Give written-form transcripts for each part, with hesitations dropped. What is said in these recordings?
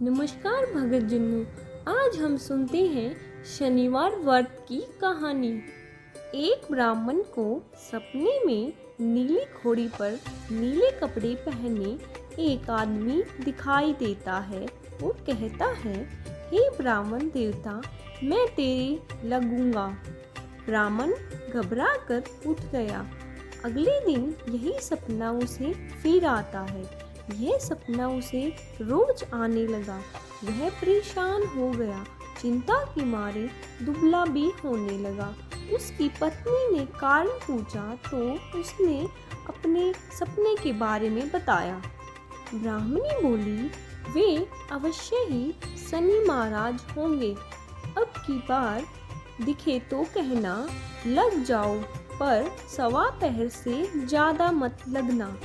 नमस्कार भगत जन्नू। आज हम सुनते हैं शनिवार व्रत की कहानी। एक ब्राह्मण को सपने में नीली घोड़ी पर नीले कपड़े पहने एक आदमी दिखाई देता है और कहता है, हे ब्राह्मण देवता, मैं तेरे लगूंगा। ब्राह्मण घबरा कर उठ गया। अगले दिन यही सपना उसे फिर आता है। यह सपना उसे रोज आने लगा। वह परेशान हो गया, चिंता के मारे दुबला भी होने लगा। उसकी पत्नी ने कारण पूछा तो उसने अपने सपने के बारे में बताया। ब्राह्मणी बोली, वे अवश्य ही शनि महाराज होंगे। अब की बार दिखे तो कहना, लग जाओ, पर सवा पहर से ज़्यादा मत लगना।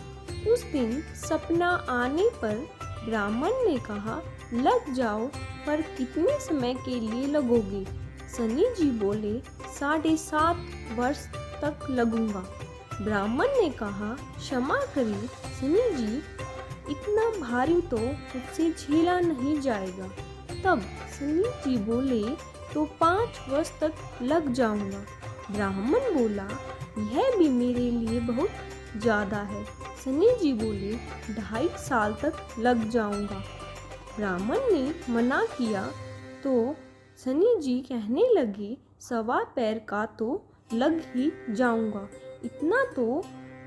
उस दिन सपना आने पर ब्राह्मण ने कहा, लग जाओ, पर कितने समय के लिए लगोगे? शनि जी बोले, 7.5 वर्ष तक लगूंगा। ब्राह्मण ने कहा, क्षमा करिए शनि जी, इतना भारी तो मुझसे झेला नहीं जाएगा। तब शनि जी बोले, तो 5 वर्ष तक लग जाऊंगा। ब्राह्मण बोला, यह भी मेरे लिए बहुत ज़्यादा है। शनि जी बोले, 2.5 साल तक लग जाऊंगा। ब्राह्मण ने मना किया तो शनि जी कहने लगे, सवा पैर का तो लग ही जाऊंगा। इतना तो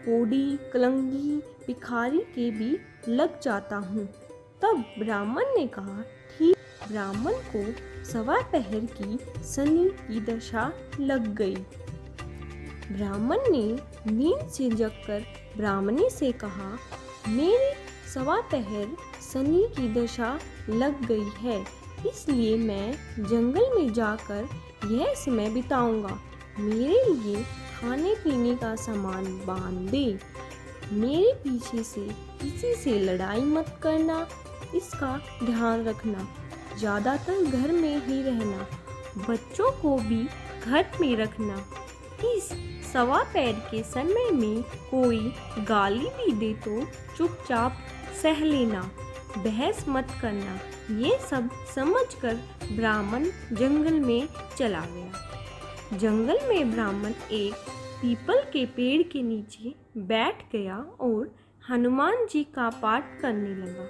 कोड़ी, कलंगी, भिखारी के भी लग जाता हूँ। तब ब्राह्मण ने कहा, ठीक। ब्राह्मण को सवा पहर की शनि की दशा लग गई। ब्राह्मण ने नींद से जगकर ब्राह्मणी से कहा, मेरी सवा पहर शनि की दशा लग गई है, इसलिए मैं जंगल में जाकर यह समय बिताऊंगा। मेरे लिए खाने पीने का सामान बांध दे। मेरे पीछे से किसी से लड़ाई मत करना, इसका ध्यान रखना। ज़्यादातर घर में ही रहना, बच्चों को भी घर में रखना। इस सवा पैर के समय में कोई गाली भी दे तो चुपचाप सह लेना, बहस मत करना। ये सब समझकर ब्राह्मण जंगल में चला गया। जंगल में ब्राह्मण एक पीपल के पेड़ के नीचे बैठ गया और हनुमान जी का पाठ करने लगा।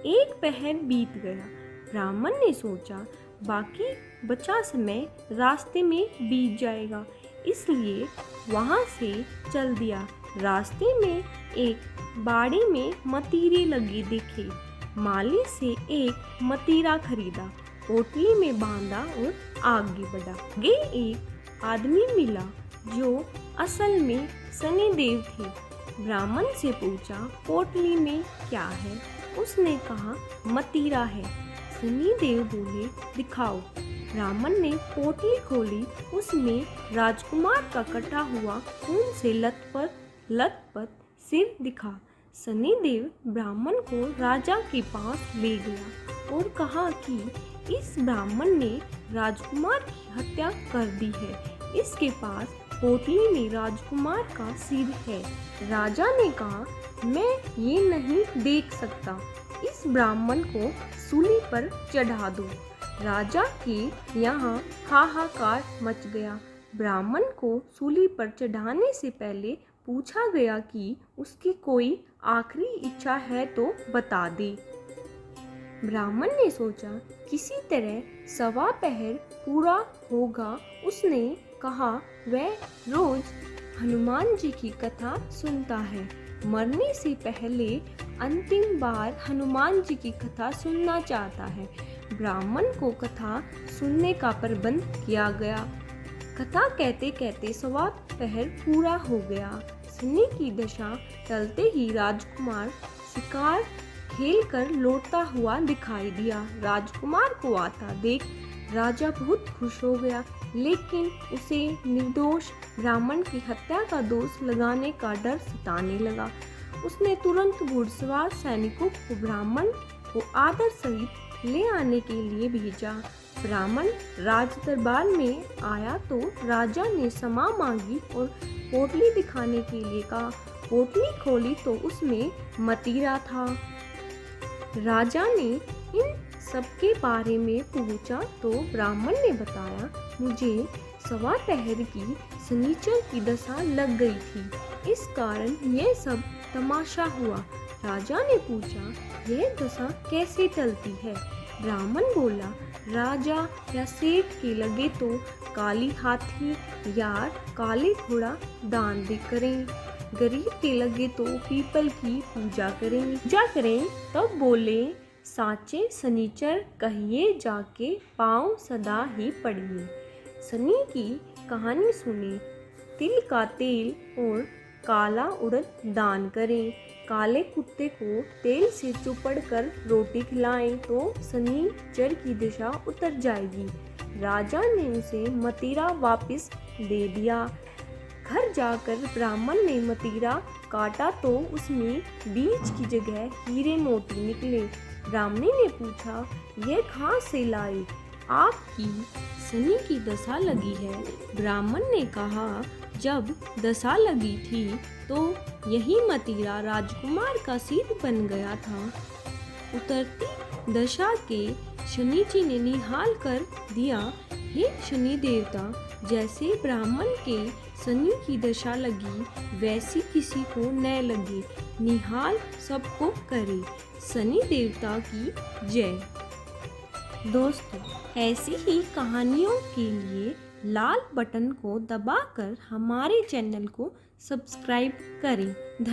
एक पहर बीत गया। ब्राह्मण ने सोचा, बाकी बचा समय रास्ते में बीत जाएगा, इसलिए वहाँ से चल दिया। रास्ते में एक बाड़ी में मतीरे लगे दिखे। माली से एक मतीरा खरीदा, पोटली में बांधा और आगे बढ़ा। आगे एक आदमी मिला जो असल में शनिदेव थे। ब्राह्मण से पूछा, पोटली में क्या है? उसने कहा, मतीरा है। शनिदेव बोले, दिखाओ। ब्राह्मण ने पोटली खोली। उसमें राजकुमार का कटा हुआ खून से लथपथ सिर दिखा। शनिदेव ब्राह्मण को राजा के पास ले गया और कहा कि इस ब्राह्मण ने राजकुमार की हत्या कर दी है। इसके पास पोटली में राजकुमार का सिर है। राजा ने कहा, मैं ये नहीं देख सकता, इस ब्राह्मण को सूली पर चढ़ा दो। राजा के यहाँ हाहाकार मच गया। ब्राह्मण को सूली पर चढ़ाने से पहले पूछा गया कि उसकी कोई आखिरी इच्छा है तो बता दे। ब्राह्मण ने सोचा, किसी तरह सवा पहर पूरा होगा। उसने कहा, वह रोज हनुमान जी की कथा सुनता है। मरने से पहले अंतिम बार हनुमान जी की कथा सुनना चाहता है। ब्राह्मण को कथा सुनने का प्रबंध किया गया। कथा कहते कहते सवा पहर पूरा हो गया। शनि की दशा टलते ही राजकुमार शिकार खेलकर लौटता हुआ दिखाई दिया। राजकुमार को आता देख राजा बहुत खुश हो गया, लेकिन उसे निर्दोष ब्राह्मण की हत्या का दोष लगाने का डर सताने लगा। उसने तुरंत घुड़सवार सैनिकों को ब्राह्मण को आदर सहित ले आने के लिए भेजा। ब्राह्मण राज दरबार में आया तो राजा ने क्षमा मांगी और पोटली दिखाने के लिए कहा। पोटली खोली तो उसमें मतीरा था। राजा ने इन सबके बारे में पूछा तो ब्राह्मण ने बताया, मुझे सवा पहर की शनिचर की दशा लग गई थी, इस कारण यह सब तमाशा हुआ। राजा ने पूछा, यह दशा कैसे टलती है? ब्राह्मण बोला, राजा या सेठ के लगे तो काली हाथी या काले घोड़ा दान दे करें, गरीब के लगे तो पीपल की पूजा करें। तब बोले, साचे शनिचर कहिए जाके पाँव सदा ही पड़िए। शनि की कहानी सुने, तिल का तेल और काला उड़द दान करें, काले कुत्ते को तेल से चुपड़ कर रोटी खिलाएं तो शनिचर की दिशा उतर जाएगी। राजा ने उसे मदिरा वापस दे दिया। घर जाकर ब्राह्मण ने मदिरा काटा तो उसमें बीज की जगह हीरे मोती निकले। ब्राह्मणी ने पूछा, यह कहाँ से लाए? आपकी शनि की दशा लगी है। ब्राह्मण ने कहा, जब दशा लगी थी तो यही मदिरा राजकुमार का सिर बन गया था। उतरती दशा के शनि जी ने निहाल कर दिया, हे शनि देवता, जैसे ब्राह्मण के शनि की दशा लगी वैसी किसी को न लगे, निहाल सबको करे। शनि देवता की जय। दोस्तों, ऐसी ही कहानियों के लिए लाल बटन को दबाकर हमारे चैनल को सब्सक्राइब करें।